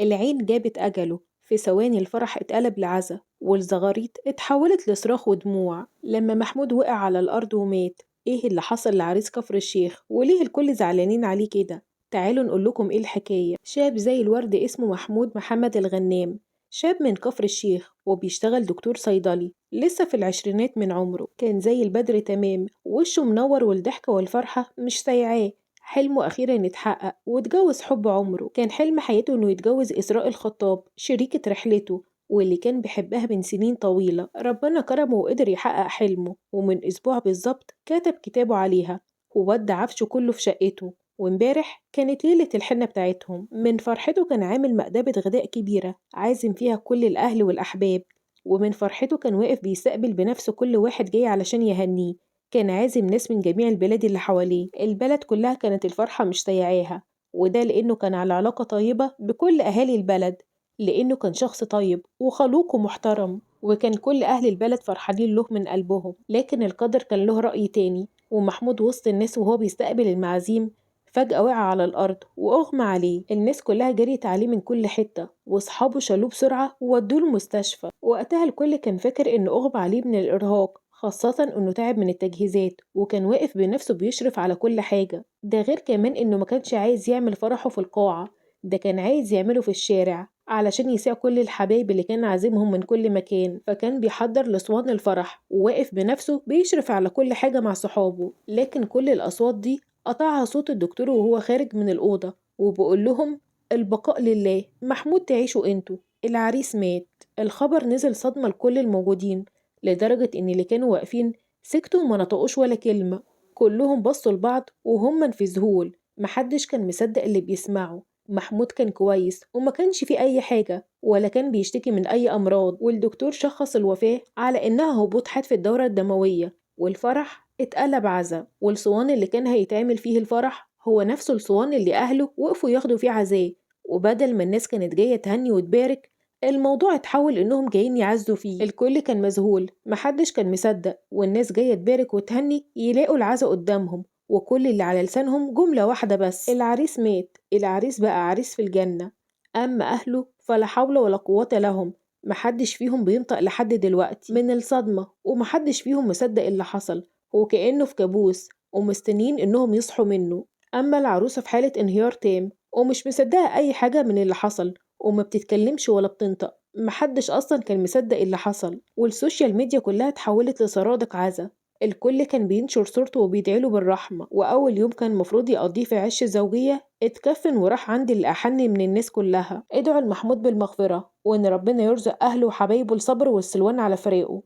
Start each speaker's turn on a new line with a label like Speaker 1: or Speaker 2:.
Speaker 1: العين جابت أجله، في ثواني الفرح اتقلب لعزا، والزغاريط اتحولت لصراخ ودموع لما محمود وقع على الأرض ومات. ايه اللي حصل لعريس كفر الشيخ وليه الكل زعلانين عليه كده؟ تعالوا نقول لكم ايه الحكاية. شاب زي الورد اسمه محمود محمد الغنام، شاب من كفر الشيخ وبيشتغل دكتور صيدلي لسه في العشرينات من عمره. كان زي البدر تمام، وشه منور والضحكة والفرحة مش سايعاه. حلمه أخيرا يتحقق واتجوز حب عمره. كان حلم حياته إنه يتجوز إسراء الخطاب شريكة رحلته واللي كان بيحبها من سنين طويلة. ربنا كرمه وقدر يحقق حلمه، ومن أسبوع بالظبط كتب كتابه عليها وودع عفشه كله في شقته. وامبارح كانت ليلة الحنة بتاعتهم. من فرحته كان عامل مأدبة غداء كبيرة عازم فيها كل الأهل والأحباب، ومن فرحته كان واقف بيستقبل بنفسه كل واحد جاي علشان يهنيه. كان عازم ناس من جميع البلاد اللي حواليه. البلد كلها كانت الفرحة مش سايعاها، وده لأنه كان على علاقة طيبة بكل أهالي البلد، لأنه كان شخص طيب وخلوق ومحترم، وكان كل أهل البلد فرحانين له من قلبهم. لكن القدر كان له رأي تاني، ومحمود وسط الناس وهو بيستقبل المعازيم فجأة وقع على الأرض وأغمى عليه. الناس كلها جريت عليه من كل حتة، وأصحابه شالوه بسرعة وودوه المستشفى. وقتها الكل كان فاكر إنه أغمى عليه من الإرهاق، خاصة إنه تعب من التجهيزات وكان واقف بنفسه بيشرف على كل حاجة. ده غير كمان إنه ما كانش عايز يعمل فرحه في القاعة، ده كان عايز يعمله في الشارع علشان يسيع كل الحبايب اللي كان عازمهم من كل مكان. فكان بيحضر لأسوان الفرح وواقف بنفسه بيشرف على كل حاجة مع صحابه. لكن كل الأصوات دي قطعها صوت الدكتور وهو خارج من الأوضة وبقول لهم: البقاء لله، محمود تعيشوا انتوا، العريس مات. الخبر نزل صدمة لكل الموجودين، لدرجة إن اللي كانوا واقفين سكتوا وما نطقوش ولا كلمة. كلهم بصوا لبعض وهم في ذهول، محدش كان مصدق اللي بيسمعه. محمود كان كويس وما كانش فيه أي حاجة ولا كان بيشتكي من أي أمراض، والدكتور شخص الوفاة على إنها هبوط حاد في الدورة الدموية. والفرح اتقلب عزا، والصوان اللي كان هيتعمل فيه الفرح هو نفسه الصوان اللي أهله وقفوا ياخدوا فيه عزاه. وبدل ما الناس كانت جاية تهني وتبارك، الموضوع اتحول إنهم جايين يعزوا فيه. الكل كان مذهول، محدش كان مصدق، والناس جاية تبارك وتهني يلاقوا العزا قدامهم، وكل اللي على لسانهم جملة واحدة بس: العريس مات، العريس بقى عريس في الجنة. أما أهله فلا حول ولا قوة لهم، محدش فيهم بينطق لحد دلوقتي من الصدمة، ومحدش فيهم مصدق اللي حصل، وكأنه في كابوس ومستنين إنهم يصحوا منه. أما العروسة في حالة انهيار تام ومش مصدقة أي حاجة من اللي حصل، وما بتتكلمش ولا بتنطق. محدش أصلا كان مصدق اللي حصل، والسوشيال ميديا كلها اتحولت لسرادق عزا. الكل كان بينشر صورته وبيدعيله بالرحمة. وأول يوم كان مفروض يقضيه في عش الزوجية اتكفن وراح عند اللي أحن من الناس كلها: ادعوا لمحمود بالمغفرة، وإن ربنا يرزق أهله وحبايبه الصبر والسلوان على فراقه.